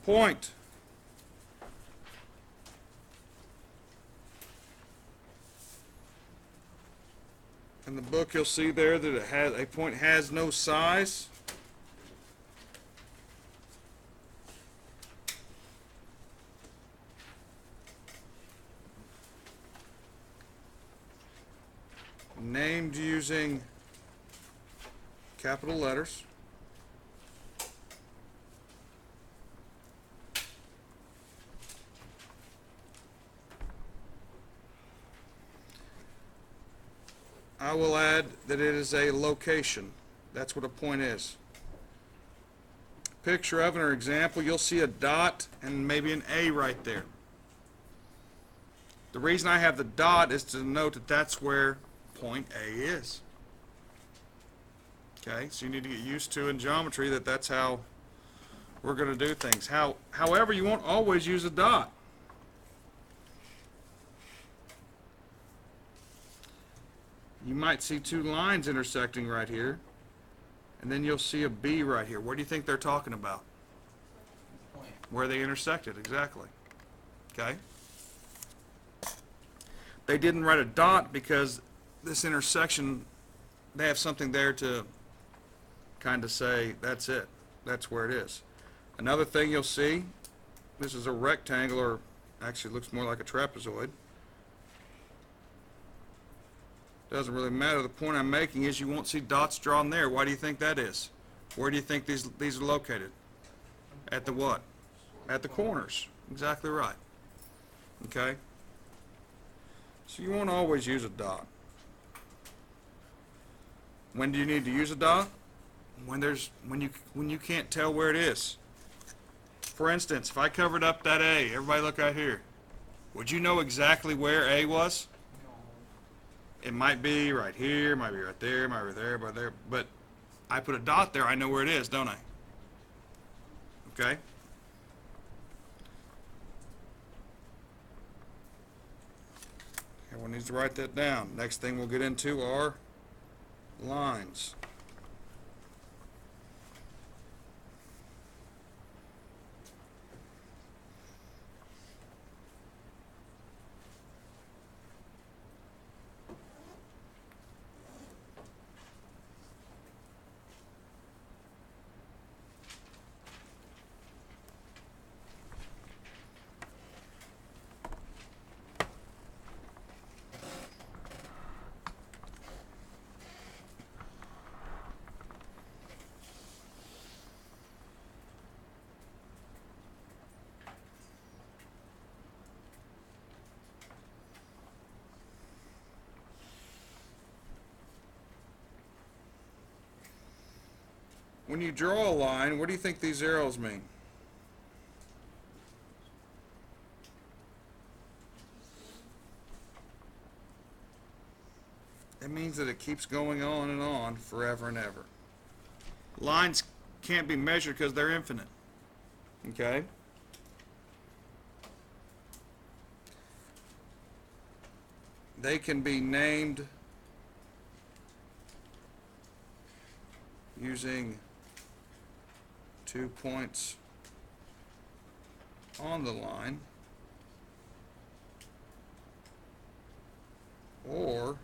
point. In the book you'll see there that it has, a point has no size. Named using capital letters. I will add that it is a location. That's what a point is. Picture of it or example, you'll see a dot and maybe an A right there. The reason I have the dot is to note that that's where point A is. Okay, so you need to get used to in geometry that that's how we're going to do things. However, you won't always use a dot. You might see two lines intersecting right here, and then you'll see a B right here. What do you think they're talking about? Point. Where they intersected, exactly. Okay? They didn't write a dot because this intersection, they have something there to kind of say, that's it. That's where it is. Another thing you'll see, this is a rectangle, or actually looks more like a trapezoid. Doesn't really matter. The point I'm making is you won't see dots drawn there. Why do you think that is? Where do you think these are located? At the what? At the corners. Exactly right. Okay? So you won't always use a dot. When do you need to use a dot? When you can't tell where it is. For instance, if I covered up that A, everybody look out here. Would you know exactly where A was? It might be right here, might be right there, might be there, right there, but I put a dot there, I know where it is, don't I? Okay? Everyone needs to write that down. Next thing we'll get into are lines. When you draw a line, what do you think these arrows mean? It means that it keeps going on and on forever and ever. Lines can't be measured because they're infinite. Okay? They can be named using 2 points on the line, or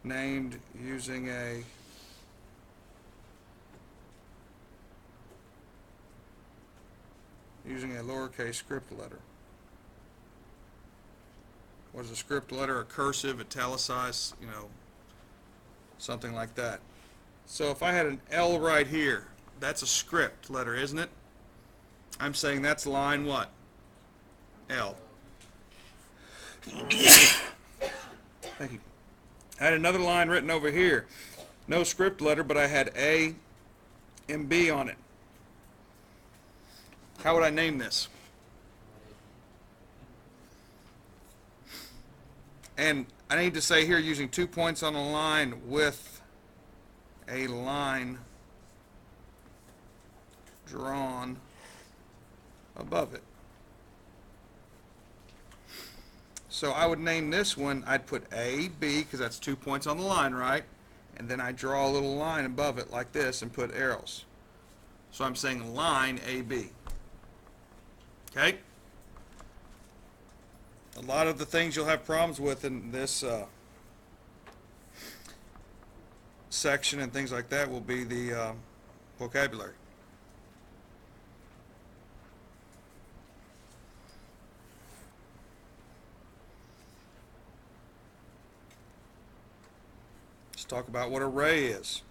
named using a lowercase script letter. What is a script letter? A cursive, italicized, something like that. So if I had an L right here, that's a script letter, isn't it? I'm saying that's line what? L. Thank you. I had another line written over here. No script letter, but I had A and B on it. How would I name this? And I need to say here using 2 points on a line with a line drawn above it. So I would name this one, I'd put A, B, because that's 2 points on the line, right? and then I draw a little line above it like this and put arrows. So I'm saying line AB. Okay? A lot of the things you'll have problems with in this section and things like that will be the vocabulary. Let's talk about what array is.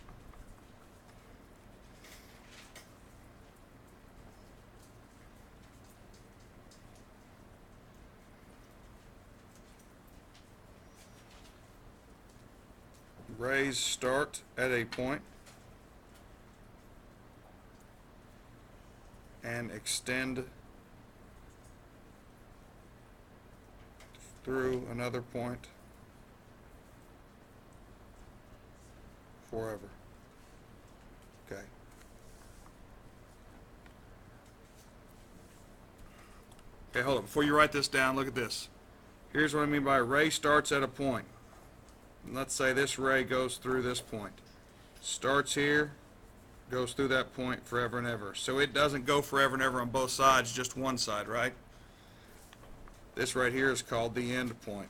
Arrays start at a point and extend through another point forever. Okay. Okay, hold on. Before you write this down, look at this. Here's what I mean by array starts at a point. And let's say this ray goes through this point. Starts here, goes through that point forever and ever. So it doesn't go forever and ever on both sides, just one side, right? This right here is called the end point,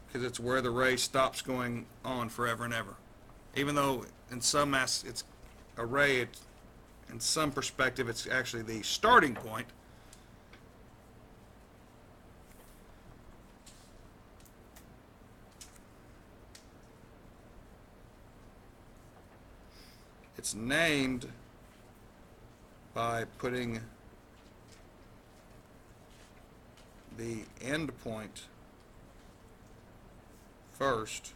because it's where the ray stops going on forever and ever. Even though in some it's a ray, in some perspective it's actually the starting point. It's named by putting the end point first,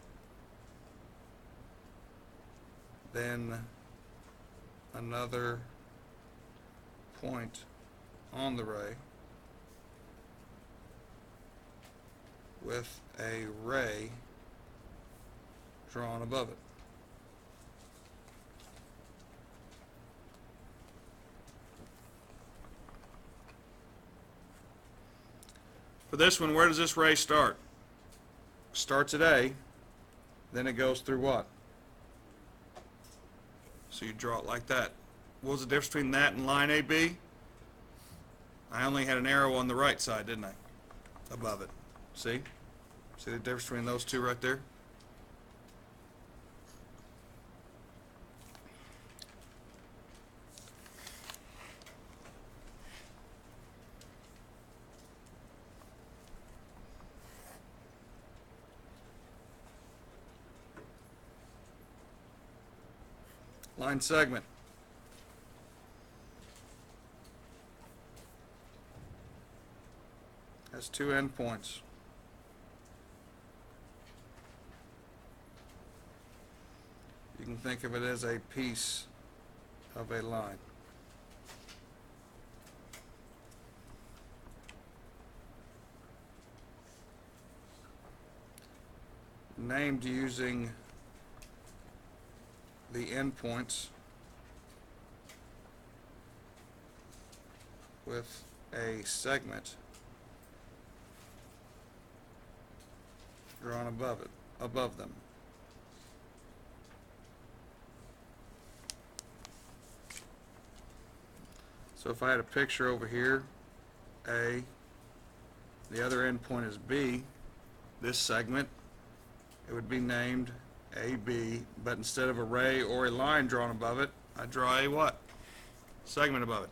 then another point on the ray with a ray drawn above it. For this one, where does this ray start? Starts at A, then it goes through what? So you draw it like that. What was the difference between that and line AB? I only had an arrow on the right side, didn't I? Above it. See? See the difference between those two right there? Line segment. Has two endpoints. You can think of it as a piece of a line. Named using the endpoints with a segment drawn above them. So if I had a picture over here, A, the other endpoint is B, this segment, it would be named AB, but instead of a ray or a line drawn above it, I draw a what? Segment above it.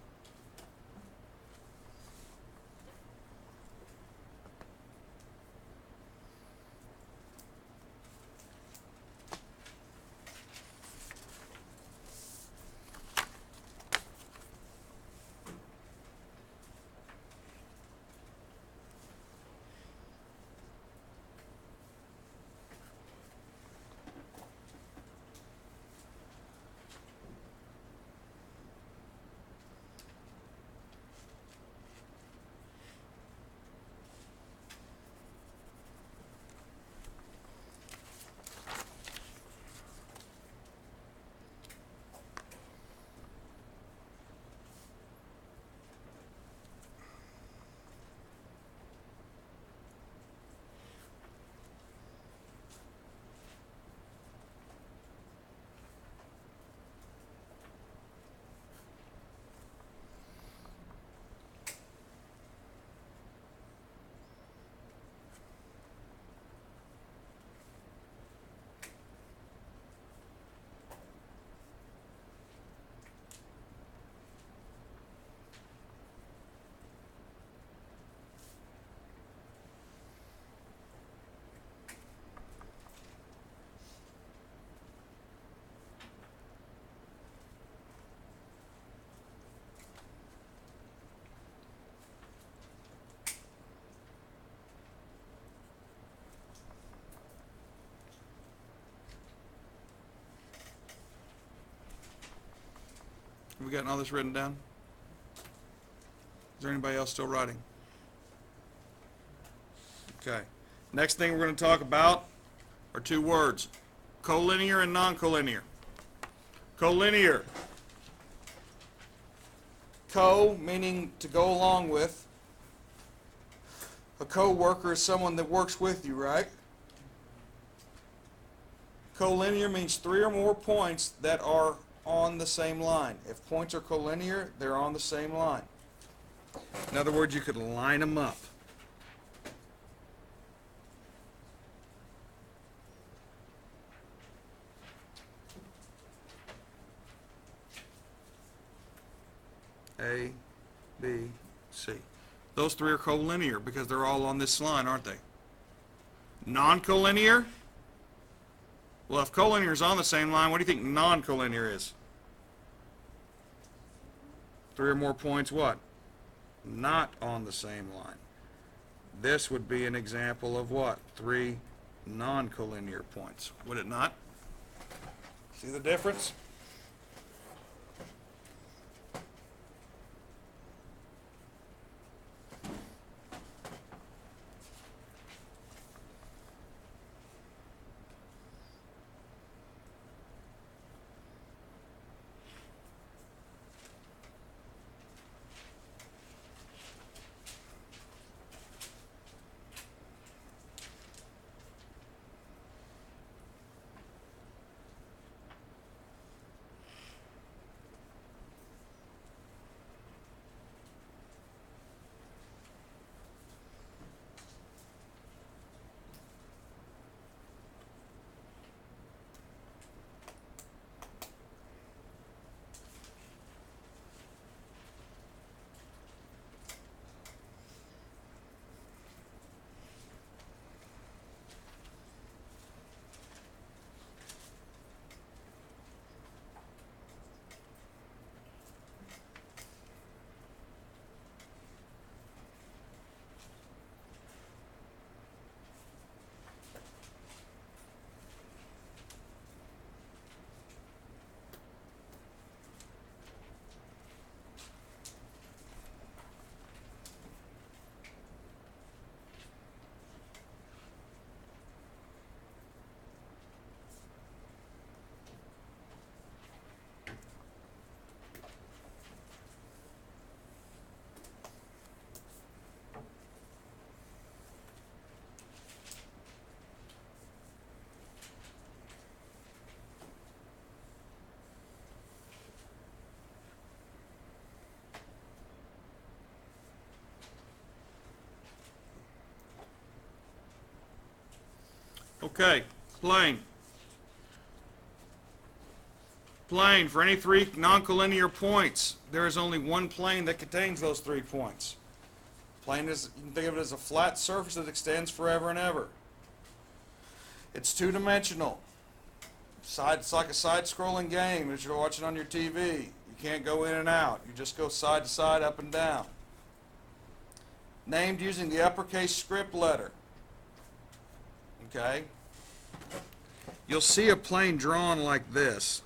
Have we gotten all this written down? Is there anybody else still writing? Okay. Next thing we're going to talk about are two words, collinear and non-collinear. Collinear. Co meaning to go along with. A co-worker is someone that works with you, right? Collinear means three or more points that are on the same line. If points are collinear, they're on the same line. In other words, you could line them up. A, B, C. Those three are collinear because they're all on this line, aren't they? Non-collinear? Well, if collinear is on the same line, what do you think non-collinear is? Three or more points what? Not on the same line. This would be an example of what? Three non-collinear points, would it not? See the difference? Okay, plane. Plane, for any three non-collinear points, there is only one plane that contains those 3 points. Plane is, you can think of it as a flat surface that extends forever and ever. It's two-dimensional. It's like a side-scrolling game that you're watching on your TV. You can't go in and out. You just go side to side, up and down. Named using the uppercase script letter. Okay? You'll see a plane drawn like this.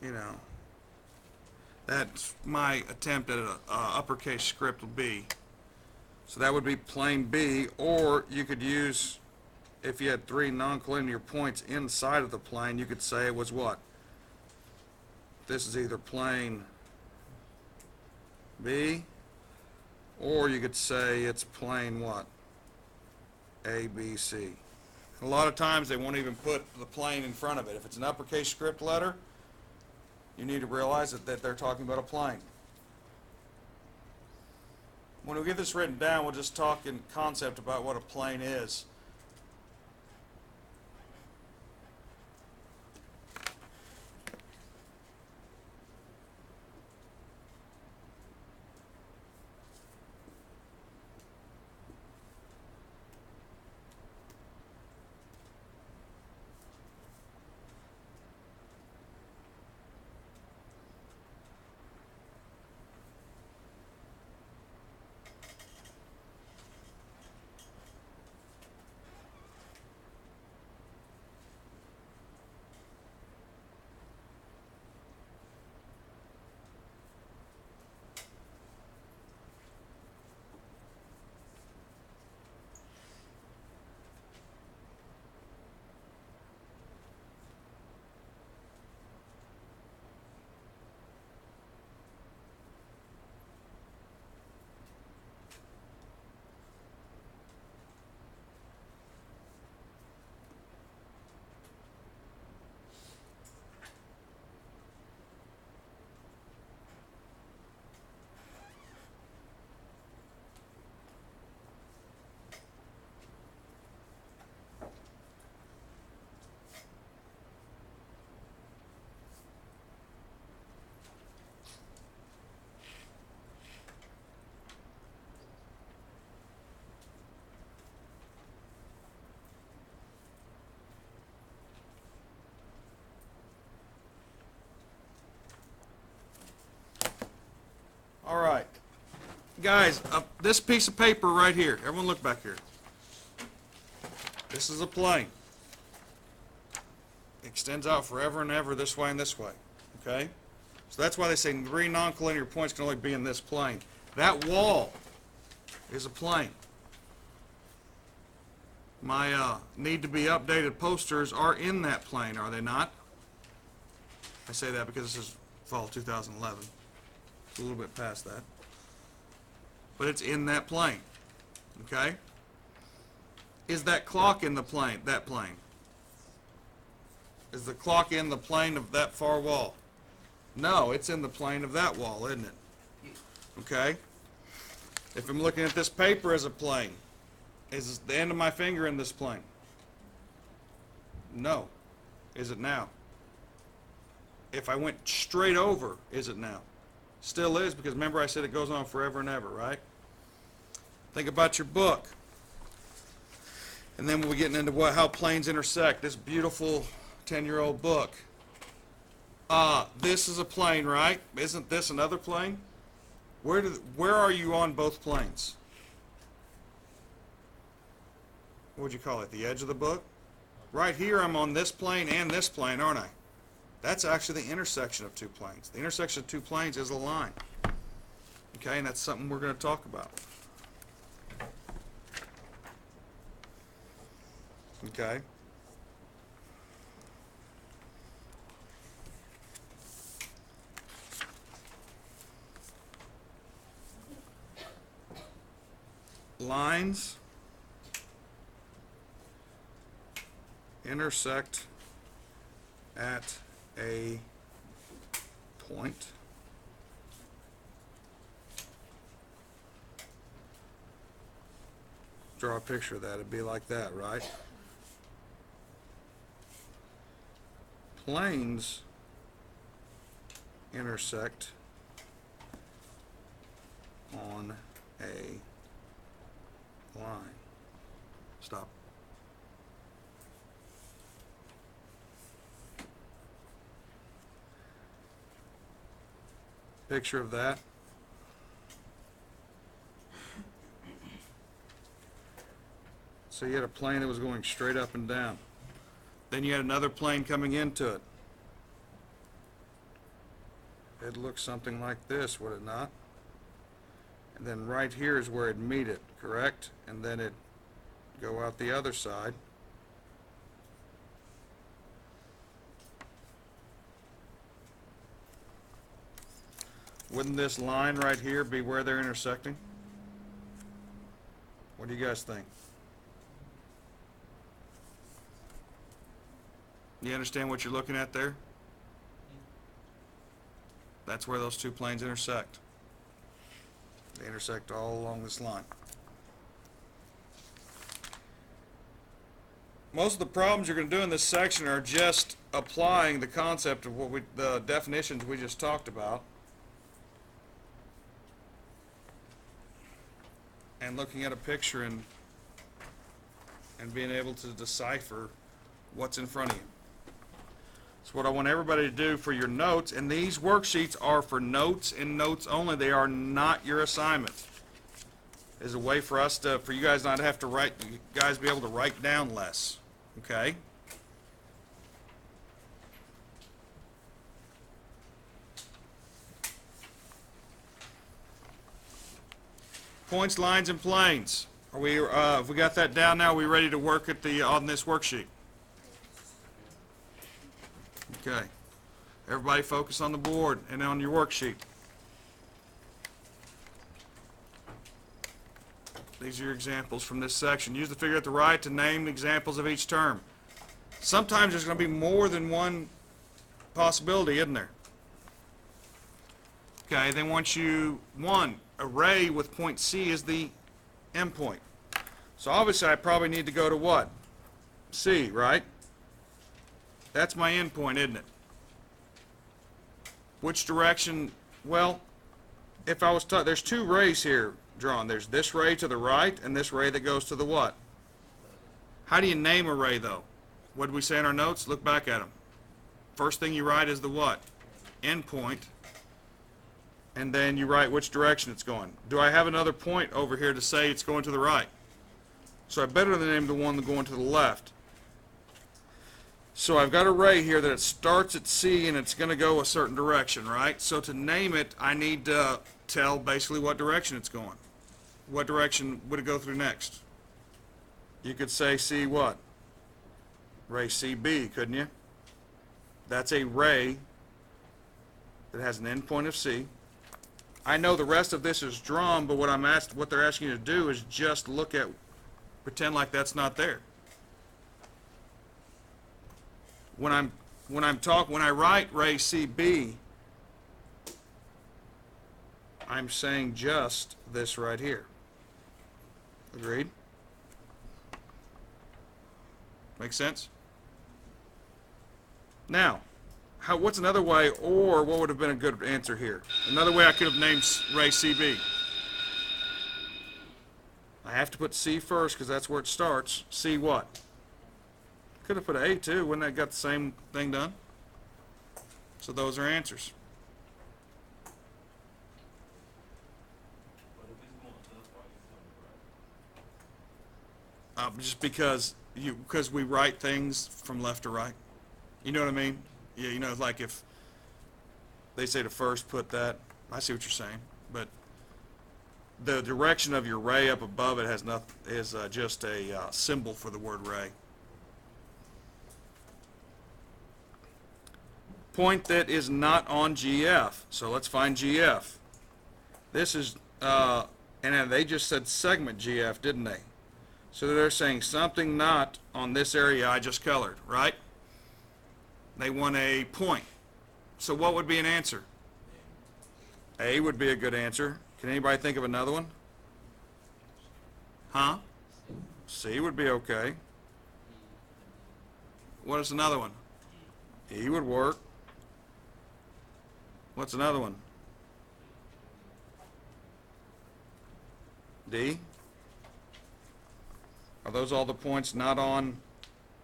You know, that's my attempt at an uppercase script would be. So that would be plane B, or you could use, if you had 3 non-collinear points inside of the plane, you could say it was what? This is either plane B, or you could say it's plane what? A, B, C. A lot of times they won't even put the plane in front of it. If it's an uppercase script letter, you need to realize that they're talking about a plane. When we get this written down, we'll just talk in concept about what a plane is. All right. Guys, this piece of paper right here, everyone look back here. This is a plane. It extends out forever and ever this way and this way, okay? So that's why they say 3 non-collinear points can only be in this plane. That wall is a plane. My need to be updated posters are in that plane, are they not? I say that because this is fall 2011. It's a little bit past that. But it's in that plane, okay? Is that clock in the plane, that plane? Is the clock in the plane of that far wall? No, it's in the plane of that wall, isn't it? Okay? If I'm looking at this paper as a plane, is the end of my finger in this plane? No. Is it now? If I went straight over, is it now? Still is, because remember I said it goes on forever and ever, right? Think about your book. And then we'll be getting into how planes intersect. This beautiful 10-year-old book. This is a plane, right? Isn't this another plane? Where are you on both planes? What would you call it? The edge of the book? Right here I'm on this plane and this plane, aren't I? That's actually the intersection of 2 planes. The intersection of 2 planes is a line. Okay, and that's something we're going to talk about. Okay. Lines intersect at a point draw a picture of that. It'd be like that, right? Planes intersect on a line. Stop. Picture of that. So you had a plane that was going straight up and down. Then you had another plane coming into it. It'd look something like this, would it not? And then right here is where it'd meet it, correct? And then it'd go out the other side. Wouldn't this line right here be where they're intersecting? What do you guys think? You understand what you're looking at there? That's where those 2 planes intersect. They intersect all along this line. Most of the problems you're going to do in this section are just applying the concept of the definitions we just talked about, and looking at a picture and being able to decipher what's in front of you. It's what I want everybody to do for your notes, and these worksheets are for notes and notes only. They are not your assignment. It's a way for you guys not to have to write, you guys be able to write down less, okay? Points, lines, and planes. Are we? Have we got that down now? Are we ready to work at on this worksheet? Okay. Everybody focus on the board and on your worksheet. These are your examples from this section. Use the figure at the right to name examples of each term. Sometimes there's going to be more than one possibility, isn't there? Okay, then once you, array with point C is the endpoint. So obviously I probably need to go to what? C, right? That's my endpoint, isn't it? Which direction? Well, if I was taught, there's 2 rays here drawn. There's this ray to the right and this ray that goes to the what? How do you name a ray, though? What did we say in our notes? Look back at them. First thing you write is the what? Endpoint. and then you write which direction it's going. Do I have another point over here to say it's going to the right? So I better name the one going to the left. So I've got a ray here that it starts at C and it's going to go a certain direction, right? So to name it, I need to tell basically what direction it's going. What direction would it go through next? You could say C what? Ray CB, couldn't you? That's a ray that has an endpoint of C. I know the rest of this is drawn, but what they're asking you to do is just pretend like that's not there. When I write ray CB, I'm saying just this right here. Agreed? Make sense? Now, what's another way, or what would have been a good answer here? Another way I could have named ray CB. I have to put C first because that's where it starts. C what? Could have put A too. Wouldn't that got the same thing done? So those are answers. Just because we write things from left to right. You know what I mean? Yeah, you know, like if they say to first put that, I see what you're saying, but the direction of your ray up above it has nothing, is just a symbol for the word ray. Point that is not on GF. So let's find GF. This is, and they just said segment GF, didn't they? So they're saying something not on this area I just colored, right? They want a point. So what would be an answer? A would be a good answer. Can anybody think of another one? Huh? C would be okay. What is another one? E would work. What's another one? D? Are those all the points not on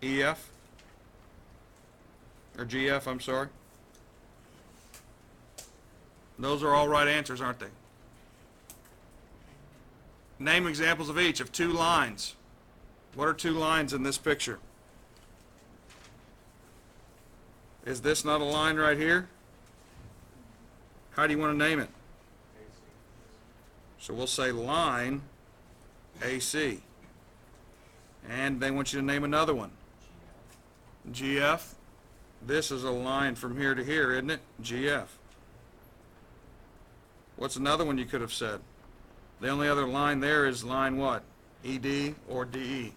EF? Or GF, I'm sorry? Those are all right answers, aren't they? Name examples of each, of two lines. What are two lines in this picture? Is this not a line right here? How do you want to name it? So we'll say line AC. And they want you to name another one. GF. This is a line from here to here, isn't it? GF. What's another one you could have said? The only other line there is line what? ED or DE.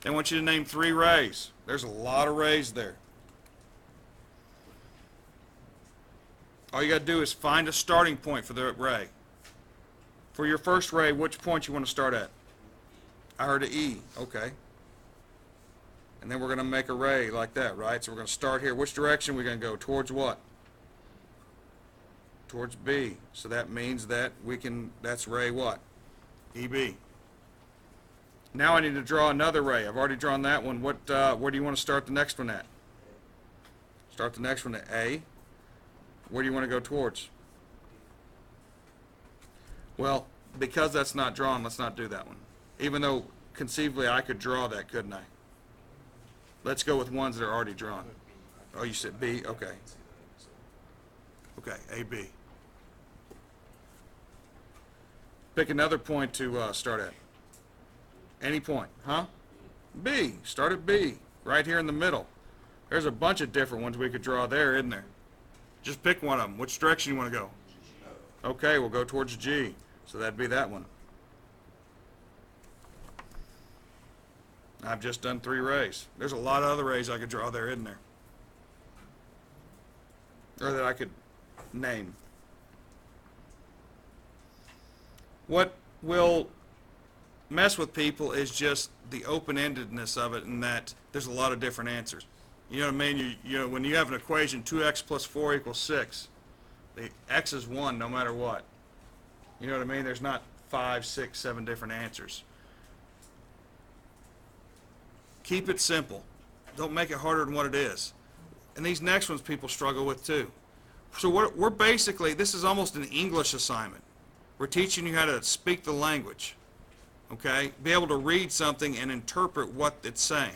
They want you to name three rays. There's a lot of rays there. All you got to do is find a starting point for the ray. For your first ray, which point you want to start at? I heard an E. Okay. And then we're going to make a ray like that, right? So we're going to start here. Which direction are we going to go? Towards what? Towards B. So that means that that's ray what? EB. Now I need to draw another ray. I've already drawn that one. Where do you want to start the next one at? Start the next one at A. Where do you want to go towards? Well, because that's not drawn, let's not do that one. Even though conceivably I could draw that, couldn't I? Let's go with ones that are already drawn. Oh, you said B? Okay. Okay, AB. Pick another point to start at. Any point, huh? B. Start at B, right here in the middle. There's a bunch of different ones we could draw there, isn't there? Just pick one of them. Which direction you want to go? Okay, we'll go towards G. So that'd be that one. I've just done three rays. There's a lot of other rays I could draw there, isn't there? Or that I could name. What will mess with people is just the open-endedness of it, and that there's a lot of different answers. You know what I mean? You know, when you have an equation, 2x plus 4 equals 6, the x is 1 no matter what. You know what I mean? There's not 5, 6, 7 different answers. Keep it simple. Don't make it harder than what it is. And these next ones people struggle with too. So we're basically, this is almost an English assignment. We're teaching you how to speak the language, okay? Be able to read something and interpret what it's saying.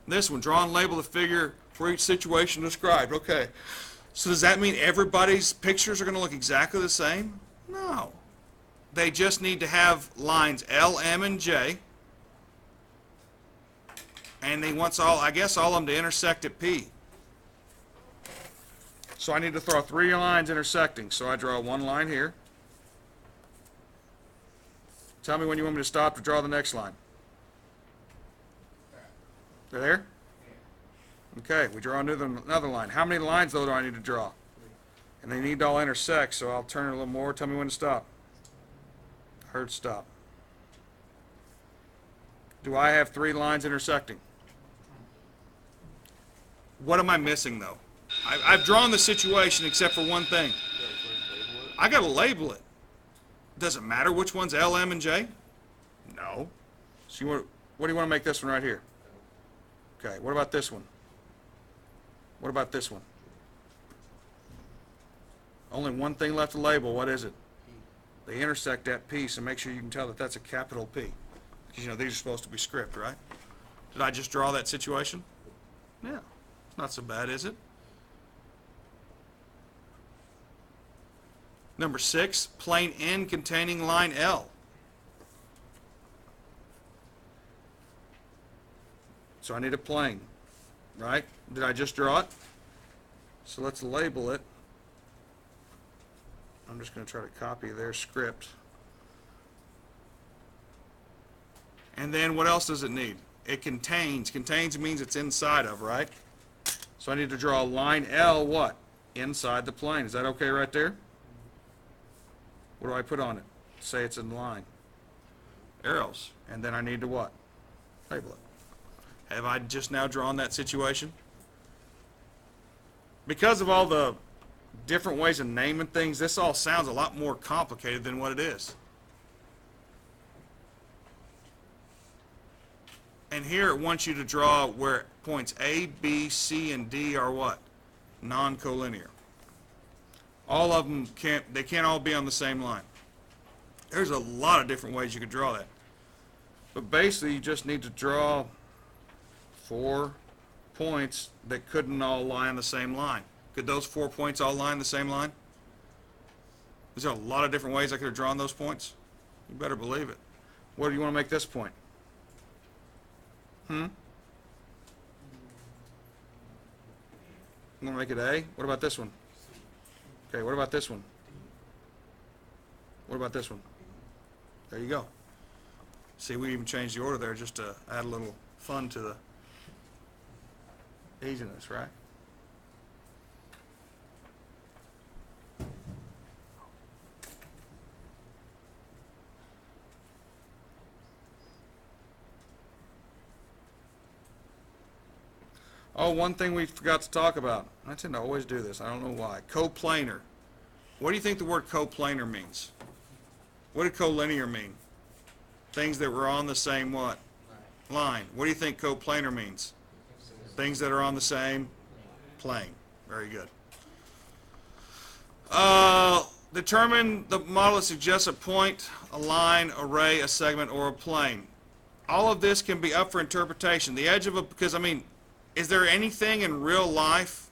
This one, draw and label the figure for each situation described. Okay, so does that mean everybody's pictures are going to look exactly the same? No. They just need to have lines L, M, and J. And he wants all of them to intersect at P. So I need to throw 3 lines intersecting. So I draw one line here. Tell me when you want me to stop to draw the next line. They're there? Okay, we draw another line. How many lines, though, do I need to draw? And they need to all intersect, so I'll turn it a little more. Tell me when to stop. Heard stop. Do I have 3 lines intersecting? What am I missing, though? I've drawn the situation except for one thing. I got to label it. Does it matter which one's L, M, and J? No. So what do you want to make this one right here? Okay, what about this one? What about this one? Only one thing left to label. What is it? They intersect that P, so make sure you can tell that that's a capital P. Because, you know, these are supposed to be script, right? Did I just draw that situation? Yeah. It's not so bad, is it? Number 6, plane N containing line L. So I need a plane, right? Did I just draw it? So let's label it. I'm just going to try to copy their script. And then what else does it need? It contains. Contains means it's inside of, right? So I need to draw a line L, what? Inside the plane. Is that okay right there? What do I put on it? Say it's in line. Arrows. And then I need to what? Label it. Have I just now drawn that situation? Because of all the different ways of naming things, this all sounds a lot more complicated than what it is. And here it wants you to draw where points A, B, C, and D are what? Non-collinear. All of them can't all be on the same line. There's a lot of different ways you could draw that. But basically you just need to draw 4 points that couldn't all lie on the same line. Could those 4 points all lie on the same line? Is there a lot of different ways I could have drawn those points? You better believe it. What do you want to make this point? You want to make it A? What about this one? Okay, what about this one? What about this one? There you go. See, we even changed the order there just to add a little fun to the easiness, right? Oh, one thing we forgot to talk about. I tend to always do this. I don't know why. Coplanar. What do you think the word coplanar means? What did collinear mean? Things that were on the same what? Line. What do you think coplanar means? Things that are on the same plane. Very good. Determine the model that suggests a point, a line, a ray, a segment, or a plane. All of this can be up for interpretation. The edge of a, because I mean, is there anything in real life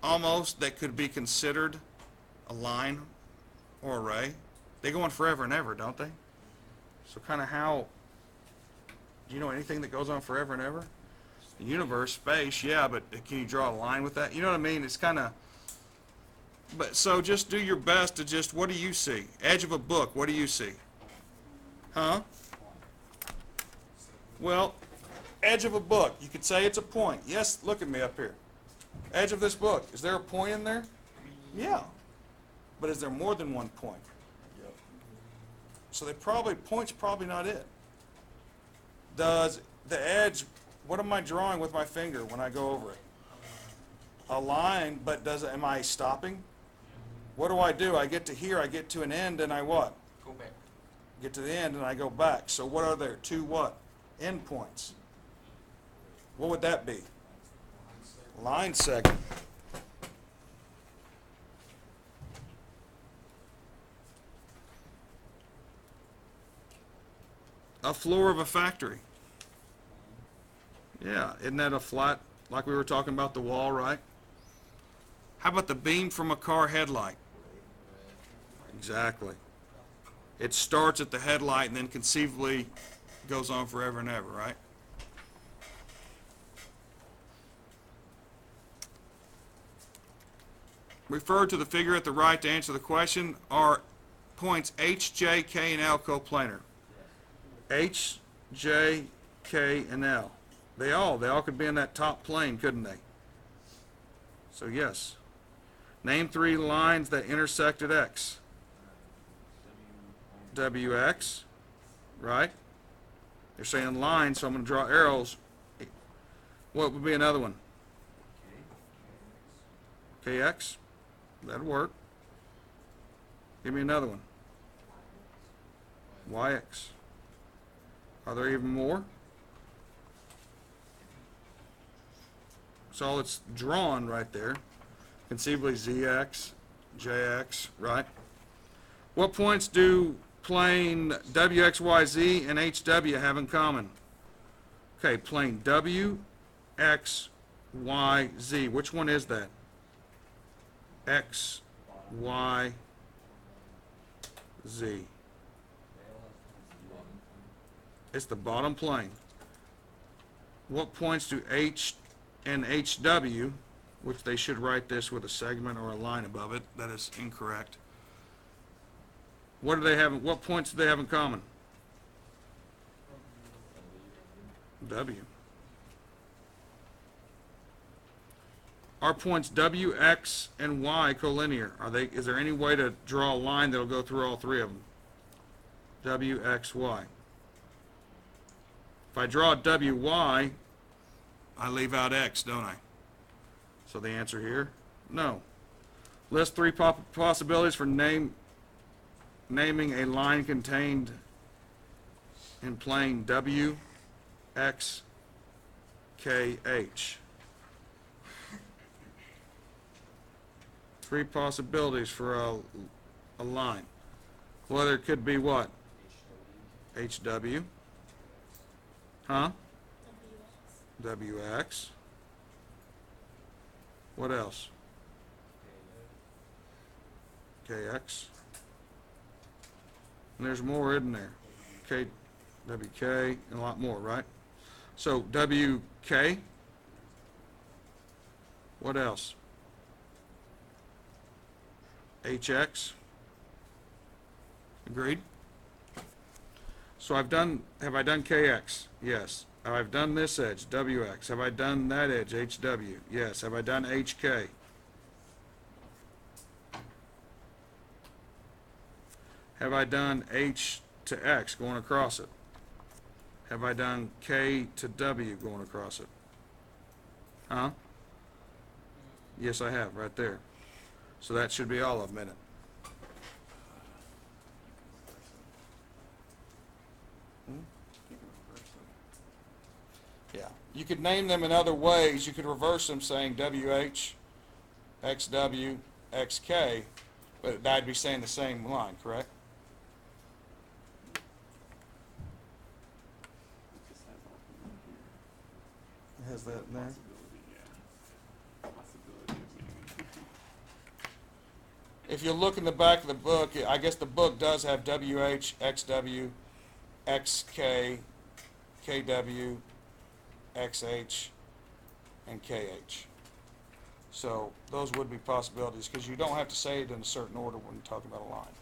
almost that could be considered a line or a ray? They go on forever and ever, don't they? So kind of how, do you know anything that goes on forever and ever? The universe, space, yeah, but can you draw a line with that? You know what I mean? It's kind of, but so just do your best to just, what do you see? Edge of a book, what do you see? Huh? Well, edge of a book, you could say it's a point. Yes, look at me up here. Edge of this book, is there a point in there? Yeah. But is there more than one point? So point's probably not it. Does the edge, what am I drawing with my finger when I go over it? A line, but am I stopping? What do? I get to here, I get to an end, and I what? Go back. Get to the end, and I go back. So what are there? 2 what? End points. What would that be? Line segment. A floor of a factory. Yeah, isn't that a flat, like we were talking about the wall, right? How about the beam from a car headlight? Exactly. It starts at the headlight and then conceivably goes on forever and ever, right? Refer to the figure at the right to answer the question. Are points H, J, K, and L coplanar? H, J, K, and L. They all could be in that top plane, couldn't they? So yes. Name 3 lines that intersect at X. WX, right? They're saying lines, so I'm going to draw arrows. What would be another one? KX? That'd work. Give me another one. YX. Are there even more? So it's drawn right there. Conceivably ZX, JX, right? What points do plane WXYZ and HW have in common? Okay, plane WXYZ. Which one is that? X, Y, Z. It's the bottom plane. What points do H and HW, which they should write this with a segment or a line above it, that is incorrect. What do they have? What points do they have in common? W. Are points W, X, and Y collinear? Are they? Is there any way to draw a line that'll go through all 3 of them? W, X, Y. If I draw W, Y, I leave out X, don't I? So the answer here, no. List 3 possibilities for naming a line contained in plane W, X, K, H. 3 possibilities for a line. Well, there could be what? HW. Huh? WX. What else? KX. And there's more, isn't there? WK, and a lot more, right? So WK. What else? HX. Agreed? So have I done KX? Yes. Have I done this edge? WX. Have I done that edge? HW? Yes. Have I done HK? Have I done H to X going across it? Have I done K to W going across it? Huh? Yes, I have, right there. So that should be all of them in it. Yeah. You could name them in other ways. You could reverse them saying WH, XW, XK, but that'd be saying the same line, correct? Has that in there? If you look in the back of the book, I guess the book does have WH, XW, XK, KW, XH, and KH. So those would be possibilities because you don't have to say it in a certain order when you're talking about a line.